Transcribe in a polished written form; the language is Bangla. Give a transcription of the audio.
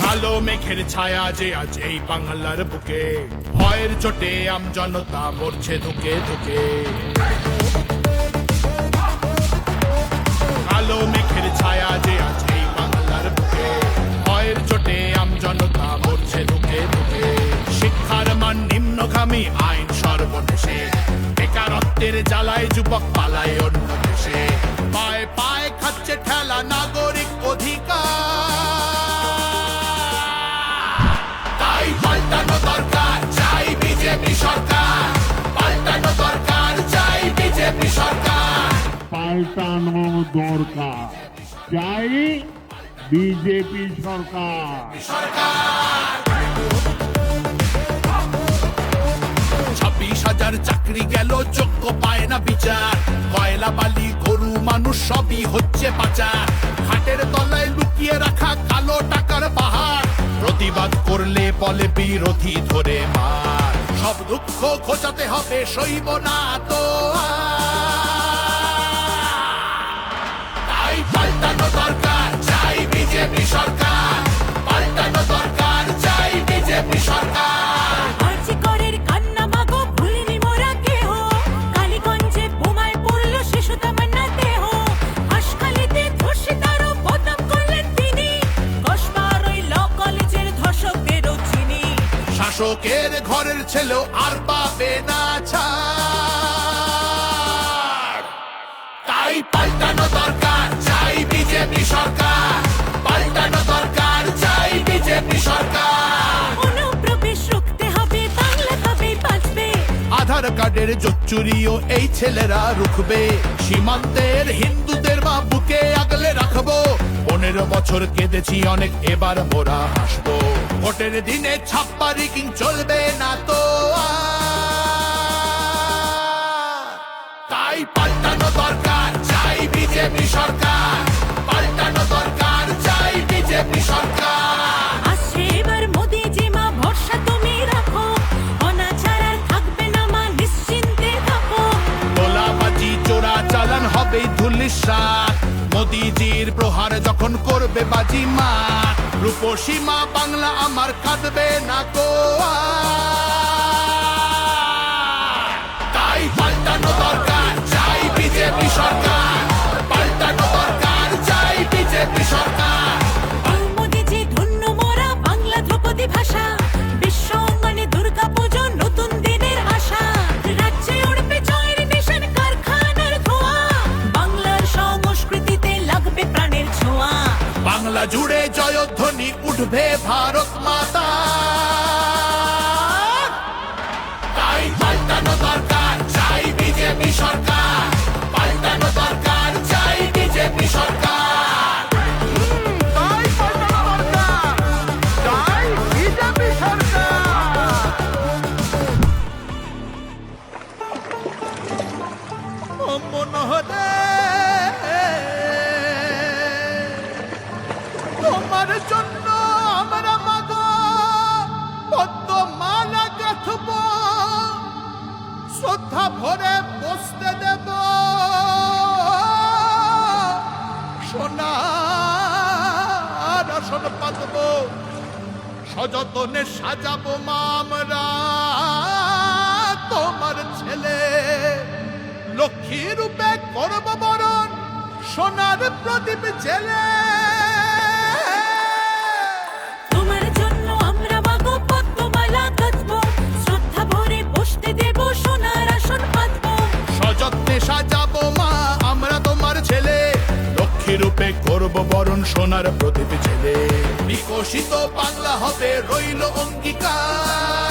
কালো মেঘের ছায়া যে আজ এই বাংলার বুকে, ভয়ের চোটে আমজনতা মরছে ধুকে ধুকে। কালো মেঘের ছায়া যে আজ এই বাংলার বুকে, ভয়ের চোটে আমজনতা মরছে ধুকে ধুকে। শিক্ষার মান নিম্নগামী, আইন সর্বনেশে, বেকারত্বের জ্বালায় যুবক পালায় অন্য দেশে। পায়ে পায়ে খাচ্ছে ঠেলা নাগরিক অধিকার, তাই পাল্টানো দরকার, চাই বিজেপি সরকার। পাল্টানো দরকার, চাই বিজেপি সরকার। পাল্টানো দরকার, চাই বিজেপি সরকার। 26,000 চাকরি গেল, যোগ্য পায় না বিচার। কয়লা বালি গরু মানুষ সবই হচ্ছে পাচার। ঘাটের তলায় লুকিয়ে রাখা কালো টাকার পাহাড়, প্রতিবাদ করলে বলে বিরোধী ধরে মার। সব দুঃখ ঘোচাতে হবে, সইব না তো তাই পাল্টানো দরকার, চাই বিজেপি সরকার। পাল্টানো দরকার, চাই বিজেপি সরকার। শাসকের ঘরের ছেলেও আর পাবে না ছাড়, তাই পাল্টানো দরকার, চাই বিজেপি সরকার। পাল্টানো দরকার, চাই বিজেপি সরকার। অনুপ্রবেশ রুখতে হবে, বাংলা তবেই বাঁচবে। আধার কার্ডের জোচ্চুরিও এই ছেলেরা রুখবে। সীমান্তের হিন্দুদের মা বুকে আগলে রাখবো। 15 বছর কেঁদেছি অনেক, এবার মোরা হাসবো। ভোটের দিনে ছাপ্পা রিগিং চলবে না তো তাই পাল্টানো দরকার, চাই বিজেপি সরকার। পাল্টানো দরকার, চাই বিজেপি সরকার। আসছে এবার মোদিজি মা, ভরসা তুমি রাখো। অনাচার আর থাকবে না মা, নিশ্চিন্তে থাকো। গোলাবাজি চোরা চালান হবে ধুলিসাৎ। মোদিজির প্রহার যখন করবে বাজি মা, রূপসী মা বাংলা আমার কাঁদবে না কো তাই পাল্টানো দরকার, চাই বিজেপি সরকার। পাল্টানো দরকার, চাই বিজেপি সরকার। মোদিজি ধন্য মোরা, বাংলা ধ্রুপদী ভাষা। বিশ্ব অঙ্গনে দুর্গা পুজো, নতুন দিনের আশা। রাজ্যে উড়বে জয়ের নিশান, কারখানার ধোঁয়া। বাংলার সংস্কৃতিতে লাগবে প্রাণের ছোঁয়া। বাংলা জুড়ে জয়ধ্বনি উঠবে ভারত মাতা, তাই পাল্টানো দরকার, চাই বিজেপি সরকার। পাল্টানো দরকার, চাই বিজেপি সরকার। তাই পাল্টানো দরকার, চাই বিজেপি সরকার। ও মনোহরে, তোমার জন্য আমরা মাগো পদ্মমালা গাঁথব, শ্রদ্ধা ভরে বসতে দেব। সোনার আসন পাতব, সযতনে সাজাবো মা আমরা তোমার ছেলে। লক্ষ্মী রূপে করব বরণ, সোনার প্রদীপ জেলে। তোমার জন্য আমরা মাগো পদ্মমালা গাঁথবো, শ্রদ্ধা ভরে বসতে দেব, সোনার আসন পাতবো। সযত্নে সাজাবো মা আমরা তোমার ছেলে, লক্ষ্মী রূপে করব বরণ, সোনার প্রদীপ জেলে। বিকশিত বাংলা হবে রইল অঙ্গীকার।